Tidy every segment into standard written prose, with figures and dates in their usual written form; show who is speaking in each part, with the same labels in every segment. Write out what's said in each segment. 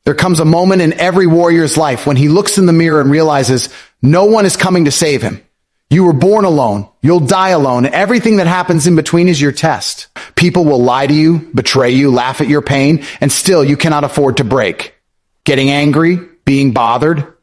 Speaker 1: There comes a moment in every warrior's life when he looks in the mirror and realizes no one is coming to save him. You were born alone. You'll die alone. And everything that happens in between is your test. People will lie to you, betray you, laugh at your pain, and still you cannot afford to break. Getting angry, being bothered,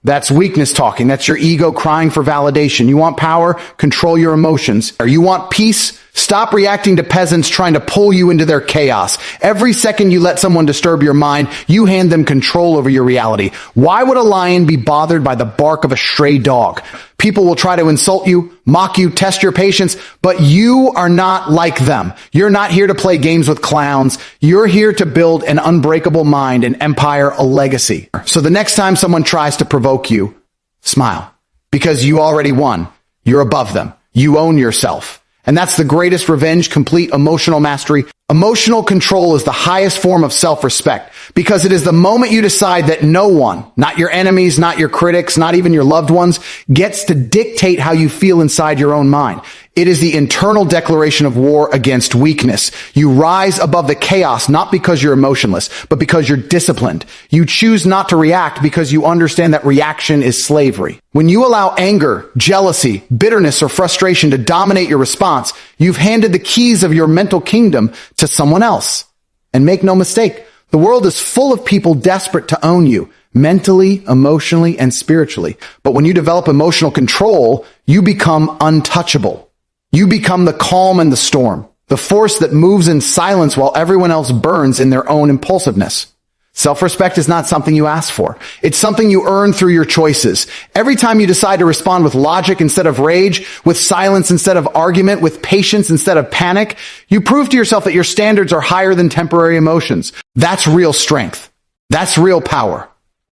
Speaker 1: that's weakness talking. That's your ego crying for validation. You want power? Control your emotions. Or you want peace? Stop reacting to peasants trying to pull you into their chaos. Every second you let someone disturb your mind, you hand them control over your reality. Why would a lion be bothered by the bark of a stray dog? People will try to insult you, mock you, test your patience, but you are not like them. You're not here to play games with clowns. You're here to build an unbreakable mind, an empire, a legacy. So the next time someone tries to provoke you, smile. Because you already won. You're above them. You own yourself. And that's the greatest revenge, complete emotional mastery. Emotional control is the highest form of self-respect because it is the moment you decide that no one, not your enemies, not your critics, not even your loved ones, gets to dictate how you feel inside your own mind. It is the internal declaration of war against weakness. You rise above the chaos, not because you're emotionless, but because you're disciplined. You choose not to react because you understand that reaction is slavery. When you allow anger, jealousy, bitterness, or frustration to dominate your response, you've handed the keys of your mental kingdom to someone else. And make no mistake, the world is full of people desperate to own you, mentally, emotionally, and spiritually. But when you develop emotional control, you become untouchable. You become the calm in the storm, the force that moves in silence while everyone else burns in their own impulsiveness. Self-respect is not something you ask for. It's something you earn through your choices. Every time you decide to respond with logic instead of rage, with silence instead of argument, with patience instead of panic, you prove to yourself that your standards are higher than temporary emotions. That's real strength. That's real power.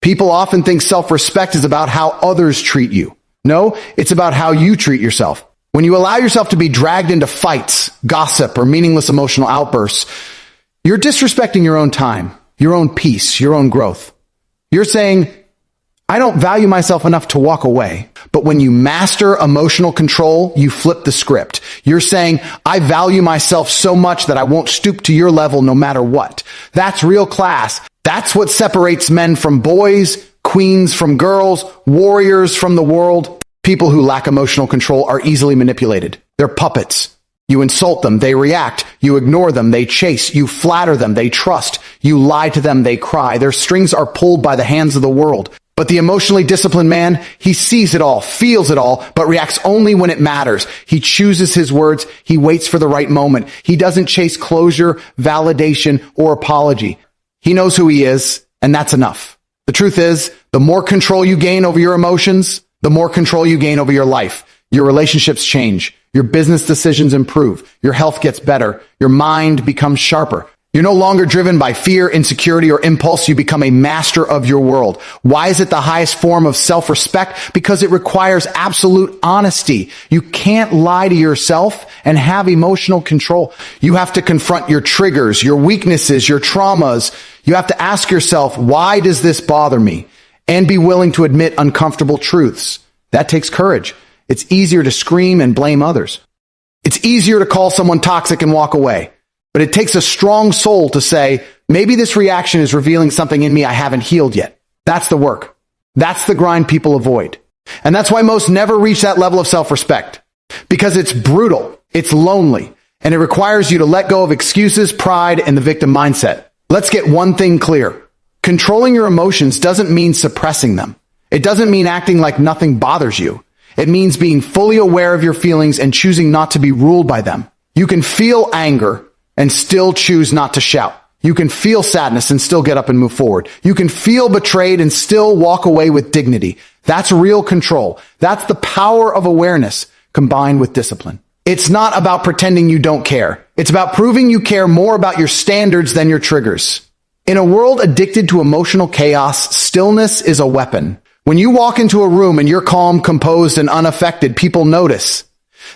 Speaker 1: People often think self-respect is about how others treat you. No, it's about how you treat yourself. When you allow yourself to be dragged into fights, gossip, or meaningless emotional outbursts, you're disrespecting your own time, your own peace, your own growth. You're saying, I don't value myself enough to walk away. But when you master emotional control, you flip the script. You're saying, I value myself so much that I won't stoop to your level no matter what. That's real class. That's what separates men from boys, queens from girls, warriors from the world. People who lack emotional control are easily manipulated. They're puppets. You insult them, they react. You ignore them, they chase. You flatter them, they trust. You lie to them, they cry. Their strings are pulled by the hands of the world. But the emotionally disciplined man, he sees it all, feels it all, but reacts only when it matters. He chooses his words. He waits for the right moment. He doesn't chase closure, validation, or apology. He knows who he is, and that's enough. The truth is, the more control you gain over your emotions, the more control you gain over your life. Your relationships change. Your business decisions improve. Your health gets better. Your mind becomes sharper. You're no longer driven by fear, insecurity, or impulse. You become a master of your world. Why is it the highest form of self-respect? Because it requires absolute honesty. You can't lie to yourself and have emotional control. You have to confront your triggers, your weaknesses, your traumas. You have to ask yourself, why does this bother me? And be willing to admit uncomfortable truths. That takes courage. It's easier to scream and blame others. It's easier to call someone toxic and walk away. But it takes a strong soul to say, maybe this reaction is revealing something in me I haven't healed yet. That's the work. That's the grind people avoid. And that's why most never reach that level of self-respect. Because it's brutal, it's lonely, and it requires you to let go of excuses, pride, and the victim mindset. Let's get one thing clear. Controlling your emotions doesn't mean suppressing them. It doesn't mean acting like nothing bothers you. It means being fully aware of your feelings and choosing not to be ruled by them. You can feel anger and still choose not to shout. You can feel sadness and still get up and move forward. You can feel betrayed and still walk away with dignity. That's real control. That's the power of awareness combined with discipline. It's not about pretending you don't care. It's about proving you care more about your standards than your triggers. In a world addicted to emotional chaos, stillness is a weapon. When you walk into a room and you're calm, composed, and unaffected, people notice.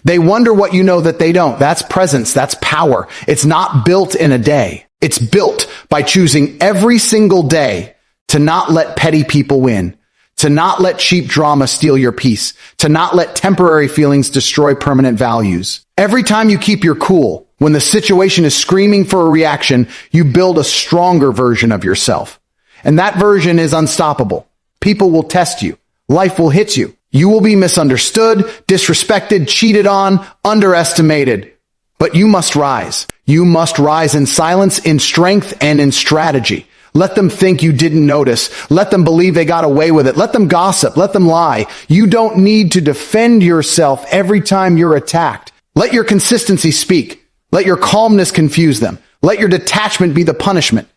Speaker 1: They wonder what you know that they don't. That's presence. That's power. It's not built in a day. It's built by choosing every single day to not let petty people win, to not let cheap drama steal your peace, to not let temporary feelings destroy permanent values. Every time you keep your cool, when the situation is screaming for a reaction, you build a stronger version of yourself. And that version is unstoppable. People will test you. Life will hit you. You will be misunderstood, disrespected, cheated on, underestimated. But you must rise. You must rise in silence, in strength, and in strategy. Let them think you didn't notice. Let them believe they got away with it. Let them gossip. Let them lie. You don't need to defend yourself every time you're attacked. Let your consistency speak. Let your calmness confuse them. Let your detachment be the punishment.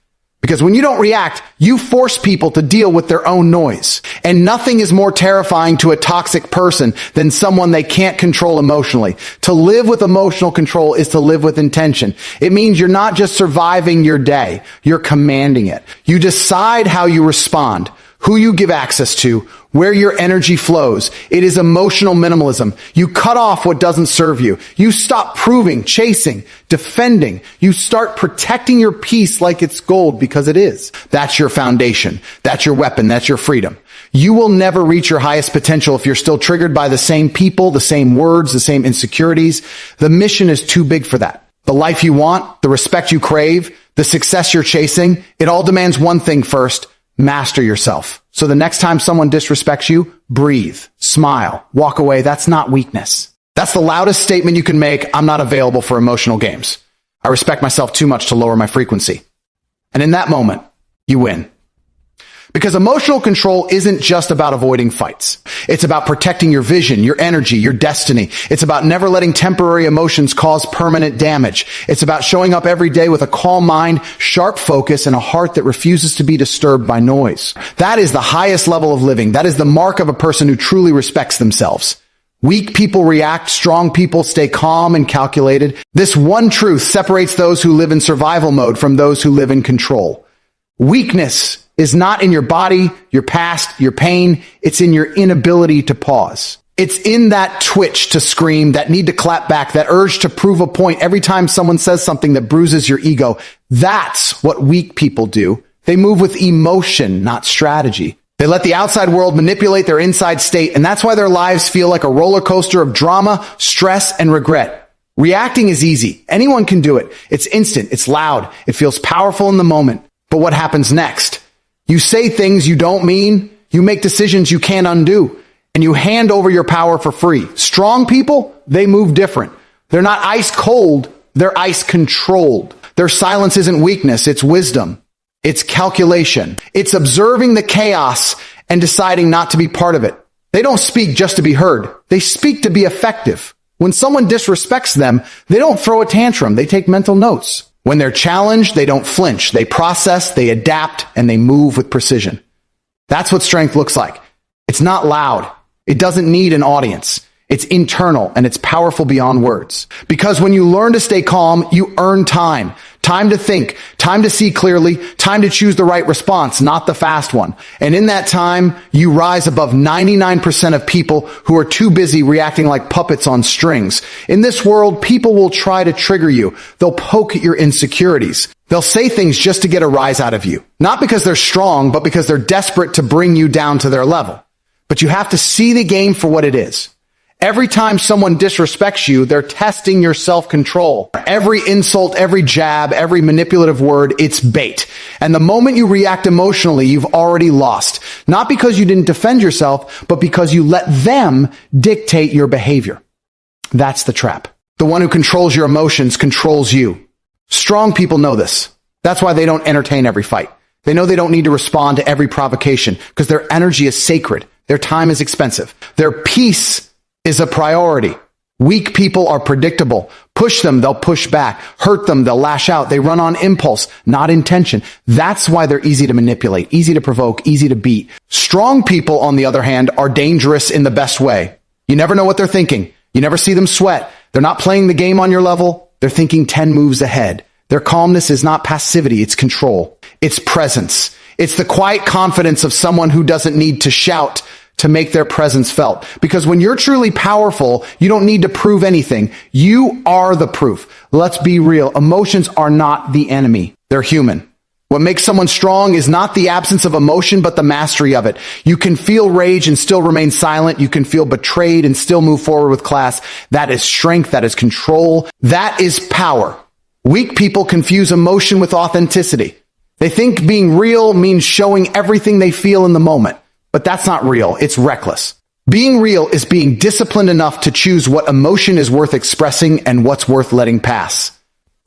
Speaker 1: Because when you don't react, you force people to deal with their own noise. And nothing is more terrifying to a toxic person than someone they can't control emotionally. To live with emotional control is to live with intention. It means you're not just surviving your day, you're commanding it. You decide how you respond, who you give access to, where your energy flows. It is emotional minimalism. You cut off what doesn't serve you. You stop proving, chasing, defending. You start protecting your peace like it's gold, because it is. That's your foundation. That's your weapon. That's your freedom. You will never reach your highest potential if you're still triggered by the same people, the same words, the same insecurities. The mission is too big for that. The life you want, the respect you crave, the success you're chasing, it all demands one thing first: master yourself. So the next time someone disrespects you, breathe, smile, walk away. That's not weakness. That's the loudest statement you can make. I'm not available for emotional games. I respect myself too much to lower my frequency. And in that moment, you win. Because emotional control isn't just about avoiding fights. It's about protecting your vision, your energy, your destiny. It's about never letting temporary emotions cause permanent damage. It's about showing up every day with a calm mind, sharp focus, and a heart that refuses to be disturbed by noise. That is the highest level of living. That is the mark of a person who truly respects themselves. Weak people react. Strong people stay calm and calculated. This one truth separates those who live in survival mode from those who live in control. Weakness is not in your body, your past, your pain. It's in your inability to pause. It's in that twitch to scream, that need to clap back, that urge to prove a point every time someone says something that bruises your ego. That's what weak people do. They move with emotion, not strategy. They let the outside world manipulate their inside state, and that's why their lives feel like a roller coaster of drama, stress, and regret. Reacting is easy. Anyone can do it. It's instant. It's loud. It feels powerful in the moment. But what happens next? You say things you don't mean, you make decisions you can't undo, and you hand over your power for free. Strong people, they move different. They're not ice cold, they're ice controlled. Their silence isn't weakness, it's wisdom. It's calculation. It's observing the chaos and deciding not to be part of it. They don't speak just to be heard. They speak to be effective. When someone disrespects them, they don't throw a tantrum, they take mental notes. When they're challenged, they don't flinch. They process, they adapt, and they move with precision. That's what strength looks like. It's not loud. It doesn't need an audience. It's internal, and it's powerful beyond words. Because when you learn to stay calm, you earn time. Time to think, time to see clearly, time to choose the right response, not the fast one. And in that time, you rise above 99% of people who are too busy reacting like puppets on strings. In this world, people will try to trigger you. They'll poke at your insecurities. They'll say things just to get a rise out of you. Not because they're strong, but because they're desperate to bring you down to their level. But you have to see the game for what it is. Every time someone disrespects you, they're testing your self-control. Every insult, every jab, every manipulative word, it's bait. And the moment you react emotionally, you've already lost. Not because you didn't defend yourself, but because you let them dictate your behavior. That's the trap. The one who controls your emotions controls you. Strong people know this. That's why they don't entertain every fight. They know they don't need to respond to every provocation because their energy is sacred. Their time is expensive. Their peace is a priority. Weak people are predictable. Push them, they'll push back. Hurt them, they'll lash out. They run on impulse, not intention. That's why they're easy to manipulate, easy to provoke, easy to beat. Strong people, on the other hand, are dangerous in the best way. You never know what they're thinking. You never see them sweat. They're not playing the game on your level. They're thinking 10 moves ahead. Their calmness is not passivity, it's control. It's presence. It's the quiet confidence of someone who doesn't need to shout to make their presence felt. Because when you're truly powerful, you don't need to prove anything. You are the proof. Let's be real. Emotions are not the enemy. They're human. What makes someone strong is not the absence of emotion, but the mastery of it. You can feel rage and still remain silent. You can feel betrayed and still move forward with class. That is strength. That is control. That is power. Weak people confuse emotion with authenticity. They think being real means showing everything they feel in the moment, but that's not real. It's reckless. Being real is being disciplined enough to choose what emotion is worth expressing and what's worth letting pass.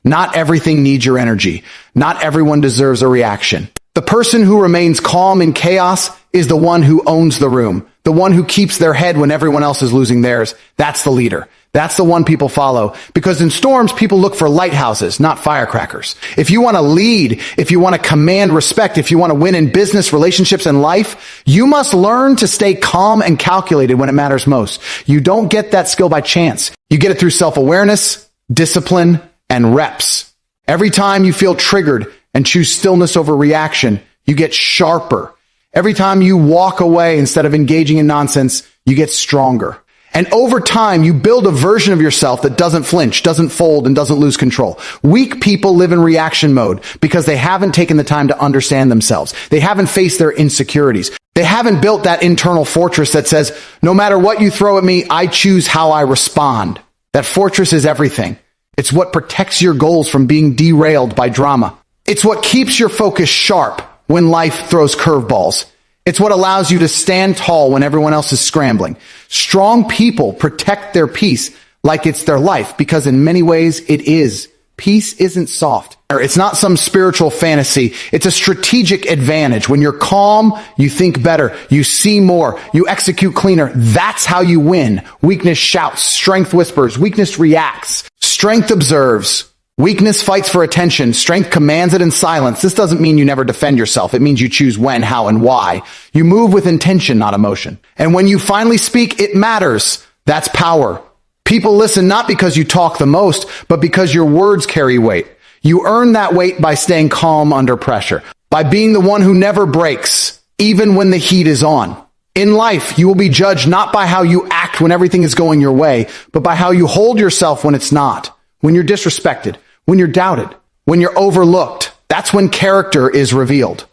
Speaker 1: Not everything needs your energy. Not everyone deserves a reaction. The person who remains calm in chaos is the one who owns the room, the one who keeps their head when everyone else is losing theirs. That's the leader. That's the one people follow. Because in storms, people look for lighthouses, not firecrackers. If you want to lead, if you want to command respect, if you want to win in business, relationships, and life, you must learn to stay calm and calculated when it matters most. You don't get that skill by chance. You get it through self-awareness, discipline, and reps. Every time you feel triggered and choose stillness over reaction, you get sharper. Every time you walk away instead of engaging in nonsense, you get stronger. And over time, you build a version of yourself that doesn't flinch, doesn't fold, and doesn't lose control. Weak people live in reaction mode because they haven't taken the time to understand themselves. They haven't faced their insecurities. They haven't built that internal fortress that says, no matter what you throw at me, I choose how I respond. That fortress is everything. It's what protects your goals from being derailed by drama. It's what keeps your focus sharp when life throws curveballs. It's what allows you to stand tall when everyone else is scrambling. Strong people protect their peace like it's their life because in many ways it is. Peace isn't soft. It's not some spiritual fantasy. It's a strategic advantage. When you're calm, you think better, you see more, you execute cleaner. That's how you win. Weakness shouts, strength whispers, weakness reacts, strength observes. Weakness fights for attention. Strength commands it in silence. This doesn't mean you never defend yourself. It means you choose when, how, and why. You move with intention, not emotion. And when you finally speak, it matters. That's power. People listen not because you talk the most, but because your words carry weight. You earn that weight by staying calm under pressure, by being the one who never breaks, even when the heat is on. In life, you will be judged not by how you act when everything is going your way, but by how you hold yourself when it's not, when you're disrespected, when you're doubted, when you're overlooked. That's when character is revealed.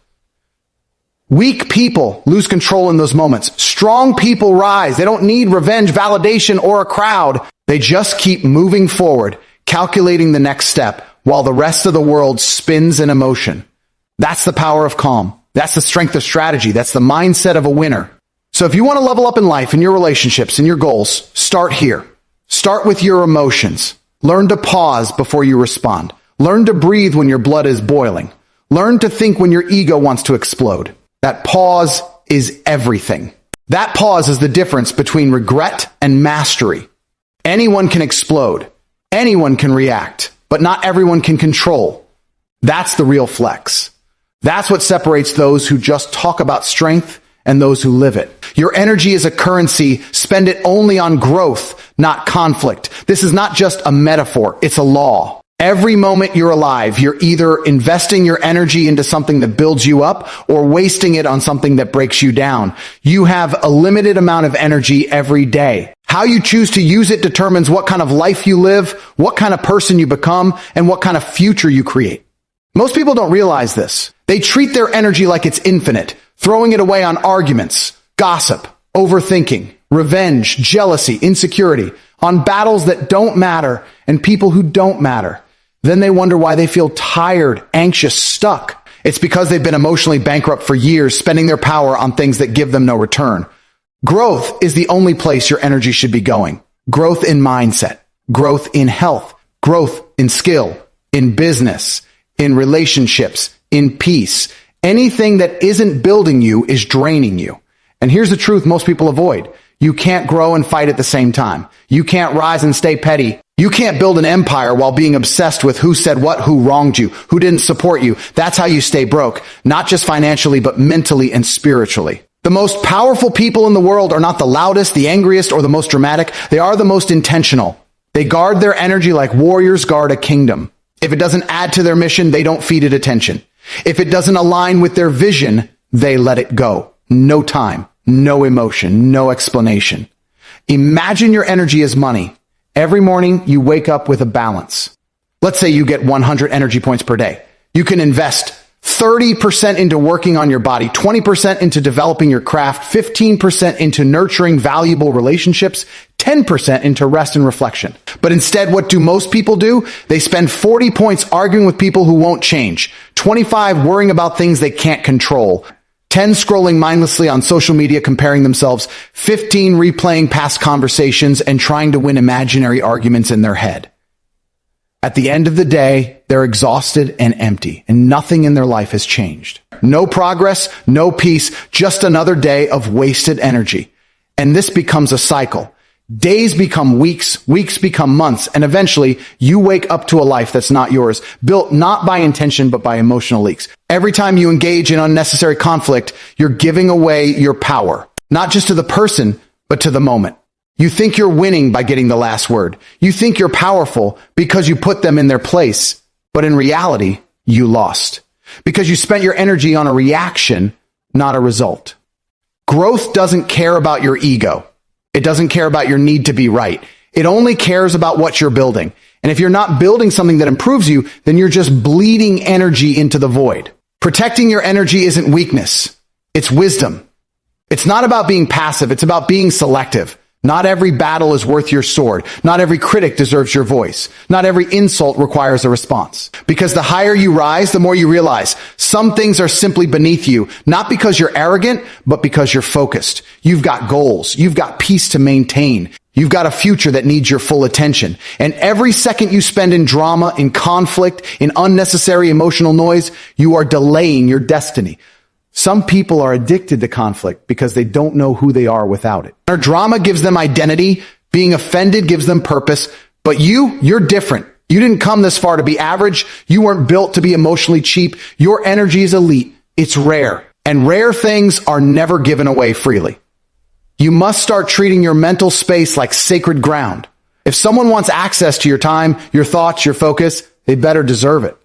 Speaker 1: Weak people lose control in those moments. Strong people rise. They don't need revenge, validation, or a crowd. They just keep moving forward, calculating the next step, while the rest of the world spins in emotion. That's the power of calm. That's the strength of strategy. That's the mindset of a winner. So if you want to level up in life, in your relationships, in your goals, start here. Start with your emotions. Learn to pause before you respond. Learn to breathe when your blood is boiling. Learn to think when your ego wants to explode. That pause is everything. That pause is the difference between regret and mastery. Anyone can explode. Anyone can react, but not everyone can control. That's the real flex. That's what separates those who just talk about strength and those who live it. Your energy is a currency. Spend it only on growth, not conflict. This is not just a metaphor. It's a law. Every moment you're alive, you're either investing your energy into something that builds you up or wasting it on something that breaks you down. You have a limited amount of energy every day. How you choose to use it determines what kind of life you live, what kind of person you become, and what kind of future you create. Most people don't realize this. They treat their energy like it's infinite, throwing it away on arguments, gossip, overthinking, revenge, jealousy, insecurity, on battles that don't matter and people who don't matter. Then they wonder why they feel tired, anxious, stuck. It's because they've been emotionally bankrupt for years, spending their power on things that give them no return. Growth is the only place your energy should be going. Growth in mindset, growth in health, growth in skill, in business, in relationships, in peace. Anything that isn't building you is draining you. And here's the truth most people avoid. You can't grow and fight at the same time. You can't rise and stay petty. You can't build an empire while being obsessed with who said what, who wronged you, who didn't support you. That's how you stay broke, not just financially, but mentally and spiritually. The most powerful people in the world are not the loudest, the angriest, or the most dramatic. They are the most intentional. They guard their energy like warriors guard a kingdom. If it doesn't add to their mission, they don't feed it attention. If it doesn't align with their vision, they let it go. No time, no emotion, no explanation. Imagine your energy as money. Every morning you wake up with a balance. Let's say you get 100 energy points per day. You can invest 30% into working on your body, 20% into developing your craft, 15% into nurturing valuable relationships, 10% into rest and reflection. But instead, what do most people do? They spend 40 points arguing with people who won't change, 25 worrying about things they can't control, 10 scrolling mindlessly on social media comparing themselves, 15 replaying past conversations and trying to win imaginary arguments in their head. At the end of the day, they're exhausted and empty, and nothing in their life has changed. No progress, no peace, just another day of wasted energy. And this becomes a cycle. Days become weeks, weeks become months, and eventually you wake up to a life that's not yours, built not by intention but by emotional leaks. Every time you engage in unnecessary conflict, you're giving away your power, not just to the person, but to the moment. You think you're winning by getting the last word. You think you're powerful because you put them in their place, but in reality, you lost. Because you spent your energy on a reaction, not a result. Growth doesn't care about your ego. It doesn't care about your need to be right. It only cares about what you're building. And if you're not building something that improves you, then you're just bleeding energy into the void. Protecting your energy isn't weakness. It's wisdom. It's not about being passive. It's about being selective. Not every battle is worth your sword. Not every critic deserves your voice. Not every insult requires a response. Because the higher you rise, the more you realize some things are simply beneath you, not because you're arrogant, but because you're focused. You've got goals. You've got peace to maintain. You've got a future that needs your full attention. And every second you spend in drama, in conflict, in unnecessary emotional noise, you are delaying your destiny. Some people are addicted to conflict because they don't know who they are without it. Our drama gives them identity. Being offended gives them purpose. But you're different. You didn't come this far to be average. You weren't built to be emotionally cheap. Your energy is elite. It's rare. And rare things are never given away freely. You must start treating your mental space like sacred ground. If someone wants access to your time, your thoughts, your focus, they better deserve it.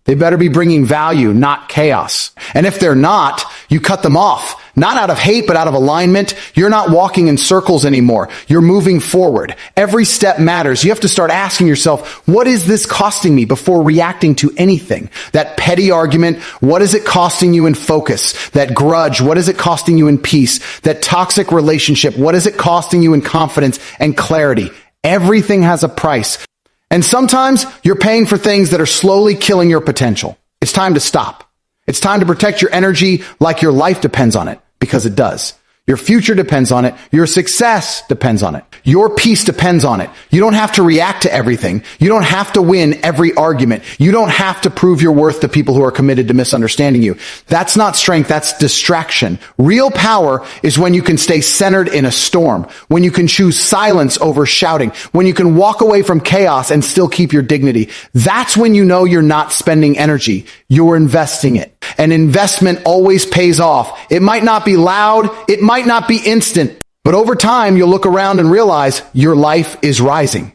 Speaker 1: They better be bringing value, not chaos. And if they're not, you cut them off. Not out of hate, but out of alignment. You're not walking in circles anymore. You're moving forward. Every step matters. You have to start asking yourself, what is this costing me before reacting to anything? That petty argument, what is it costing you in focus? That grudge, what is it costing you in peace? That toxic relationship, what is it costing you in confidence and clarity? Everything has a price. And sometimes you're paying for things that are slowly killing your potential. It's time to stop. It's time to protect your energy like your life depends on it, because it does. Your future depends on it. Your success depends on it. Your peace depends on it. You don't have to react to everything. You don't have to win every argument. You don't have to prove your worth to people who are committed to misunderstanding you. That's not strength. That's distraction. Real power is when you can stay centered in a storm, when you can choose silence over shouting, when you can walk away from chaos and still keep your dignity. That's when you know you're not spending energy. You're investing it. An investment always pays off. It might not be loud. It might not be instant, but over time you'll look around and realize your life is rising.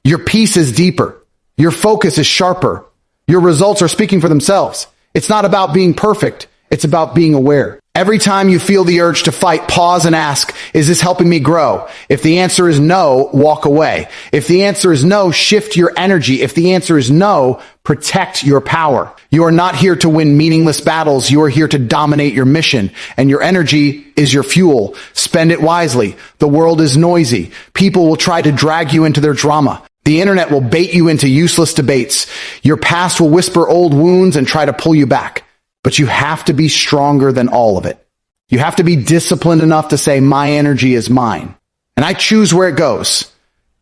Speaker 1: Your peace is deeper. Your focus is sharper. Your results are speaking for themselves. It's not about being perfect. It's about being aware. Every time you feel the urge to fight, pause and ask, is this helping me grow? If the answer is no, walk away. If the answer is no, shift your energy. If the answer is no, protect your power. You are not here to win meaningless battles. You are here to dominate your mission, and your energy is your fuel. Spend it wisely. The world is noisy. People will try to drag you into their drama. The internet will bait you into useless debates. Your past will whisper old wounds and try to pull you back. But you have to be stronger than all of it. You have to be disciplined enough to say, my energy is mine, and I choose where it goes.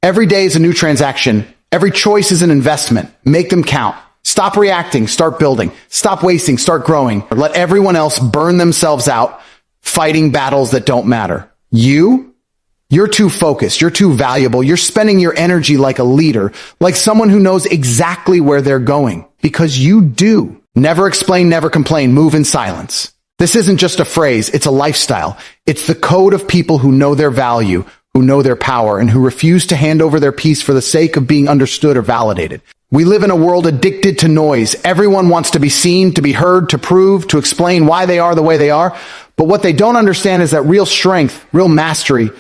Speaker 1: Every day is a new transaction. Every choice is an investment. Make them count. Stop reacting, start building. Stop wasting, start growing. Or let everyone else burn themselves out fighting battles that don't matter. You're too focused. You're too valuable. You're spending your energy like a leader, like someone who knows exactly where they're going, because you do. Never explain, never complain, move in silence. This isn't just a phrase, it's a lifestyle. It's the code of people who know their value, who know their power, and who refuse to hand over their peace for the sake of being understood or validated. We live in a world addicted to noise. Everyone wants to be seen, to be heard, to prove, to explain why they are the way they are. But what they don't understand is that real strength, real mastery,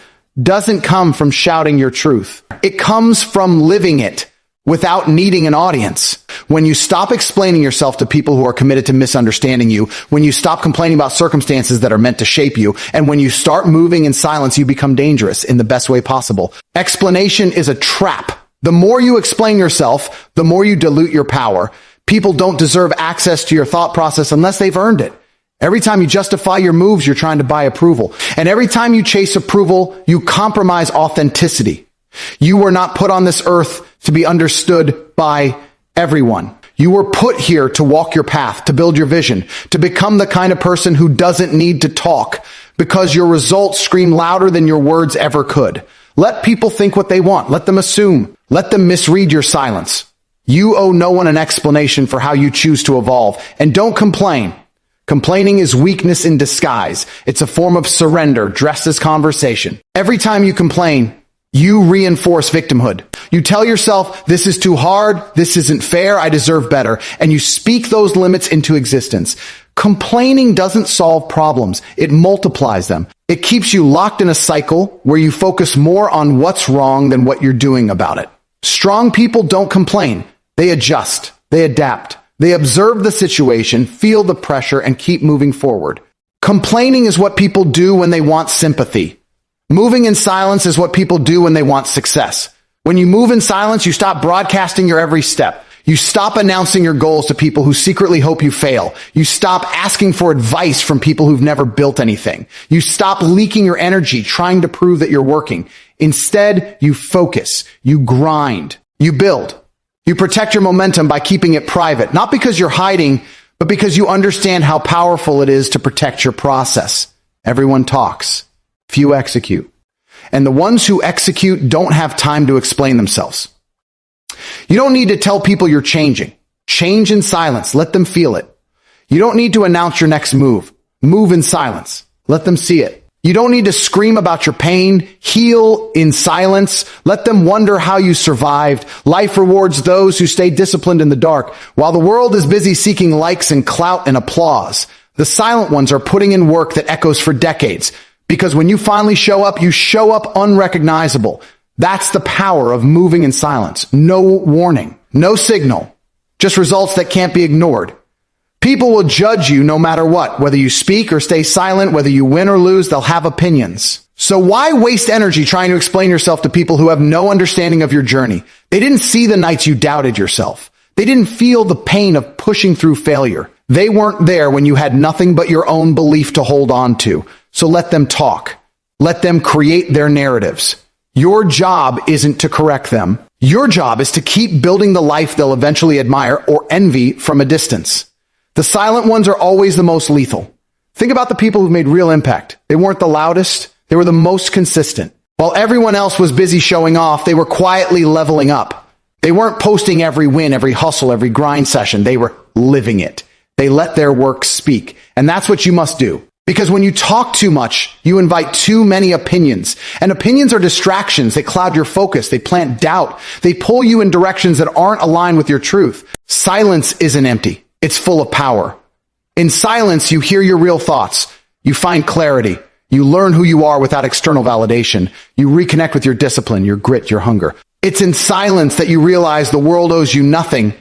Speaker 1: doesn't come from shouting your truth. It comes from living it without needing an audience. When you stop explaining yourself to people who are committed to misunderstanding you, when you stop complaining about circumstances that are meant to shape you, and when you start moving in silence, you become dangerous in the best way possible. Explanation is a trap. The more you explain yourself, the more you dilute your power. People don't deserve access to your thought process unless they've earned it. Every time you justify your moves, you're trying to buy approval. And every time you chase approval, you compromise authenticity. You were not put on this earth to be understood by everyone. You were put here to walk your path, to build your vision, to become the kind of person who doesn't need to talk because your results scream louder than your words ever could. Let people think what they want. Let them assume. Let them misread your silence. You owe no one an explanation for how you choose to evolve. And don't complain. Complaining is weakness in disguise. It's a form of surrender dressed as conversation. Every time you complain, you reinforce victimhood. You tell yourself, this is too hard, this isn't fair, I deserve better, and you speak those limits into existence. Complaining doesn't solve problems, it multiplies them. It keeps you locked in a cycle where you focus more on what's wrong than what you're doing about it. Strong people don't complain, they adjust, they adapt. They observe the situation, feel the pressure, and keep moving forward. Complaining is what people do when they want sympathy. Moving in silence is what people do when they want success. When you move in silence, you stop broadcasting your every step. You stop announcing your goals to people who secretly hope you fail. You stop asking for advice from people who've never built anything. You stop leaking your energy trying to prove that you're working. Instead, you focus, you grind, you build. You protect your momentum by keeping it private, not because you're hiding, but because you understand how powerful it is to protect your process. Everyone talks. Few execute. And the ones who execute don't have time to explain themselves. You don't need to tell people you're changing. Change in silence. Let them feel it. You don't need to announce your next move. Move in silence. Let them see it. You don't need to scream about your pain. Heal in silence. Let them wonder how you survived. Life rewards those who stay disciplined in the dark. While the world is busy seeking likes and clout and applause, the silent ones are putting in work that echoes for decades. Because when you finally show up, you show up unrecognizable. That's the power of moving in silence. No warning, no signal, just results that can't be ignored. People will judge you no matter what. Whether you speak or stay silent, whether you win or lose, they'll have opinions. So why waste energy trying to explain yourself to people who have no understanding of your journey? They didn't see the nights you doubted yourself. They didn't feel the pain of pushing through failure. They weren't there when you had nothing but your own belief to hold on to. So let them talk. Let them create their narratives. Your job isn't to correct them. Your job is to keep building the life they'll eventually admire or envy from a distance. The silent ones are always the most lethal. Think about the people who've made real impact. They weren't the loudest. They were the most consistent. While everyone else was busy showing off, they were quietly leveling up. They weren't posting every win, every hustle, every grind session. They were living it. They let their work speak. And that's what you must do. Because when you talk too much, you invite too many opinions. And opinions are distractions. They cloud your focus. They plant doubt. They pull you in directions that aren't aligned with your truth. Silence isn't empty. It's full of power. In silence, you hear your real thoughts. You find clarity. You learn who you are without external validation. You reconnect with your discipline, your grit, your hunger. It's in silence that you realize the world owes you nothing.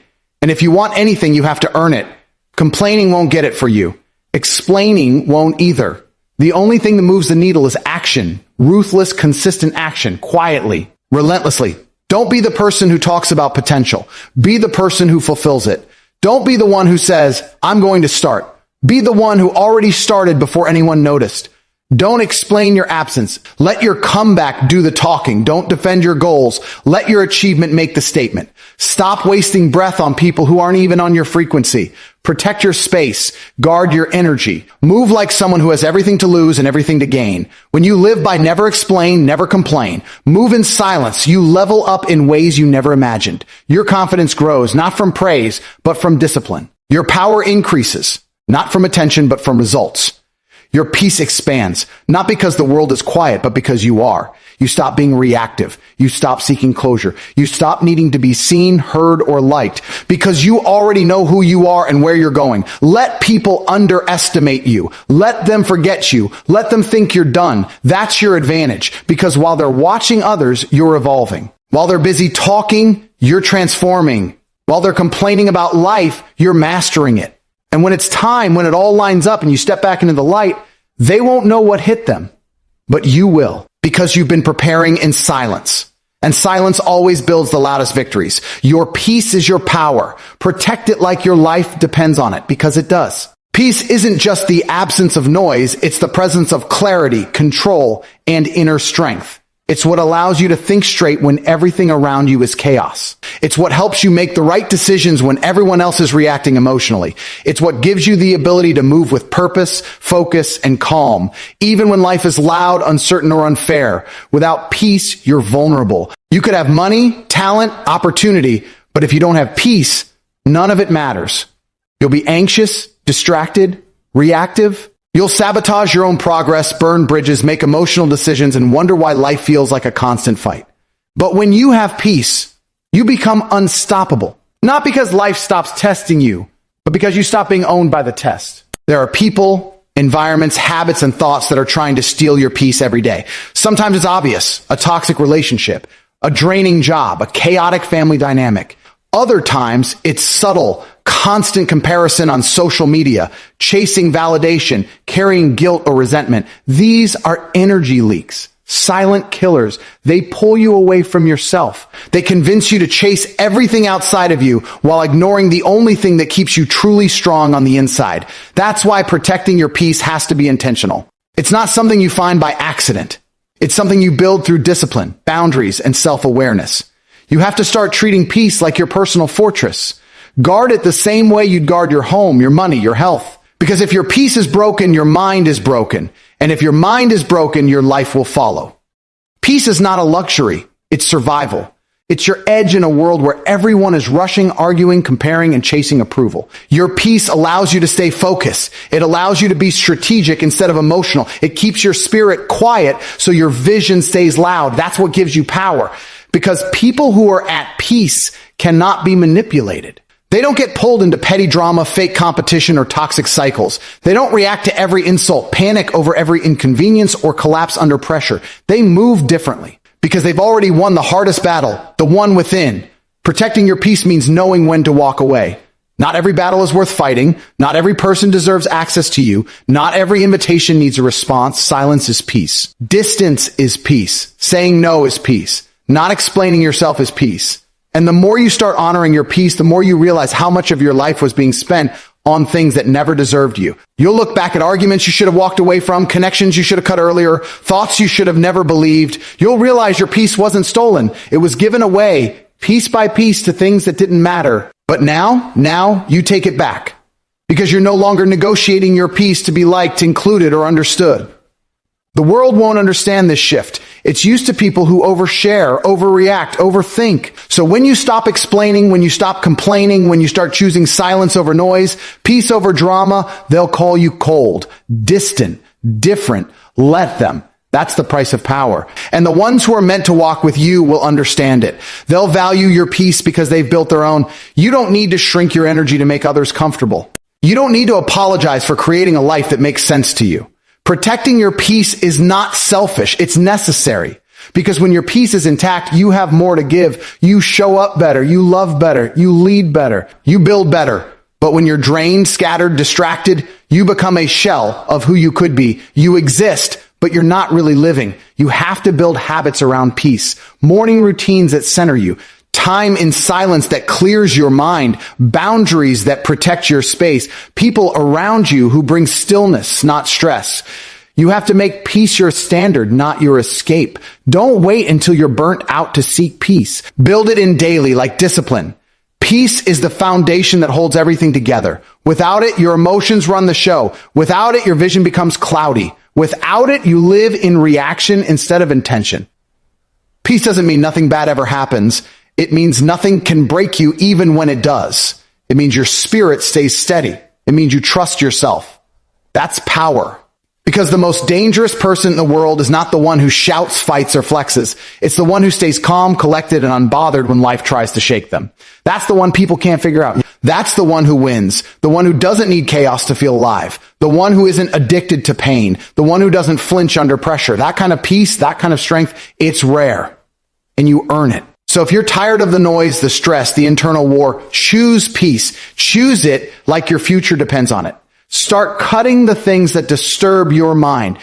Speaker 1: And if you want anything, you have to earn it. Complaining won't get it for you. Explaining won't either. The only thing that moves the needle is action. Ruthless, consistent action. Quietly. Relentlessly. Don't be the person who talks about potential. Be the person who fulfills it. Don't be the one who says, I'm going to start. Be the one who already started before anyone noticed. Don't explain your absence. Let your comeback do the talking. Don't defend your goals. Let your achievement make the statement. Stop wasting breath on people who aren't even on your frequency. Protect your space. Guard your energy. Move like someone who has everything to lose and everything to gain. When you live by never explain, never complain. Move in silence. You level up in ways you never imagined. Your confidence grows, not from praise, but from discipline. Your power increases, not from attention, but from results. Your peace expands, not because the world is quiet, but because you are. You stop being reactive. You stop seeking closure. You stop needing to be seen, heard, or liked because you already know who you are and where you're going. Let people underestimate you. Let them forget you. Let them think you're done. That's your advantage because while they're watching others, you're evolving. While they're busy talking, you're transforming. While they're complaining about life, you're mastering it. And when it's time, when it all lines up and you step back into the light, they won't know what hit them, but you will because you've been preparing in silence. And silence always builds the loudest victories. Your peace is your power. Protect it like your life depends on it, because it does. Peace isn't just the absence of noise, it's the presence of clarity, control, and inner strength. It's what allows you to think straight when everything around you is chaos. It's what helps you make the right decisions when everyone else is reacting emotionally. It's what gives you the ability to move with purpose, focus, and calm, even when life is loud, uncertain, or unfair. Without peace, you're vulnerable. You could have money, talent, opportunity, but if you don't have peace, none of it matters. You'll be anxious, distracted, reactive. You'll sabotage your own progress, burn bridges, make emotional decisions, and wonder why life feels like a constant fight. But when you have peace, you become unstoppable. Not because life stops testing you, but because you stop being owned by the test. There are people, environments, habits, and thoughts that are trying to steal your peace every day. Sometimes it's obvious, a toxic relationship, a draining job, a chaotic family dynamic. Other times, it's subtle, constant comparison on social media, chasing validation, carrying guilt or resentment. These are energy leaks, silent killers. They pull you away from yourself. They convince you to chase everything outside of you while ignoring the only thing that keeps you truly strong on the inside. That's why protecting your peace has to be intentional. It's not something you find by accident. It's something you build through discipline, boundaries, and self-awareness. You have to start treating peace like your personal fortress. Guard it the same way you'd guard your home, your money, your health. Because if your peace is broken, your mind is broken. And if your mind is broken, your life will follow. Peace is not a luxury. It's survival. It's your edge in a world where everyone is rushing, arguing, comparing, and chasing approval. Your peace allows you to stay focused. It allows you to be strategic instead of emotional. It keeps your spirit quiet so your vision stays loud. That's what gives you power. Because people who are at peace cannot be manipulated. They don't get pulled into petty drama, fake competition, or toxic cycles. They don't react to every insult, panic over every inconvenience, or collapse under pressure. They move differently because they've already won the hardest battle, the one within. Protecting your peace means knowing when to walk away. Not every battle is worth fighting. Not every person deserves access to you. Not every invitation needs a response. Silence is peace. Distance is peace. Saying no is peace. Not explaining yourself is peace. And the more you start honoring your peace, the more you realize how much of your life was being spent on things that never deserved you. You'll look back at arguments you should have walked away from, connections you should have cut earlier, thoughts you should have never believed. You'll realize your peace wasn't stolen. It was given away piece by piece to things that didn't matter. But now you take it back because you're no longer negotiating your peace to be liked, included, or understood. The world won't understand this shift. It's used to people who overshare, overreact, overthink. So when you stop explaining, when you stop complaining, when you start choosing silence over noise, peace over drama, they'll call you cold, distant, different. Let them. That's the price of power. And the ones who are meant to walk with you will understand it. They'll value your peace because they've built their own. You don't need to shrink your energy to make others comfortable. You don't need to apologize for creating a life that makes sense to you. Protecting your peace is not selfish. It's necessary. Because when your peace is intact, you have more to give. You show up better. You love better. You lead better. You build better. But when you're drained, scattered, distracted, you become a shell of who you could be. You exist, but you're not really living. You have to build habits around peace. Morning routines that center you. Time in silence that clears your mind, boundaries that protect your space, people around you who bring stillness, not stress. You have to make peace your standard, not your escape. Don't wait until you're burnt out to seek peace. Build it in daily, like discipline. Peace is the foundation that holds everything together. Without it, your emotions run the show. Without it, your vision becomes cloudy. Without it, you live in reaction instead of intention. Peace doesn't mean nothing bad ever happens. It means nothing can break you even when it does. It means your spirit stays steady. It means you trust yourself. That's power. Because the most dangerous person in the world is not the one who shouts, fights, or flexes. It's the one who stays calm, collected, and unbothered when life tries to shake them. That's the one people can't figure out. That's the one who wins. The one who doesn't need chaos to feel alive. The one who isn't addicted to pain. The one who doesn't flinch under pressure. That kind of peace, that kind of strength, it's rare. And you earn it. So if you're tired of the noise, the stress, the internal war, choose peace. Choose it like your future depends on it. Start cutting the things that disturb your mind.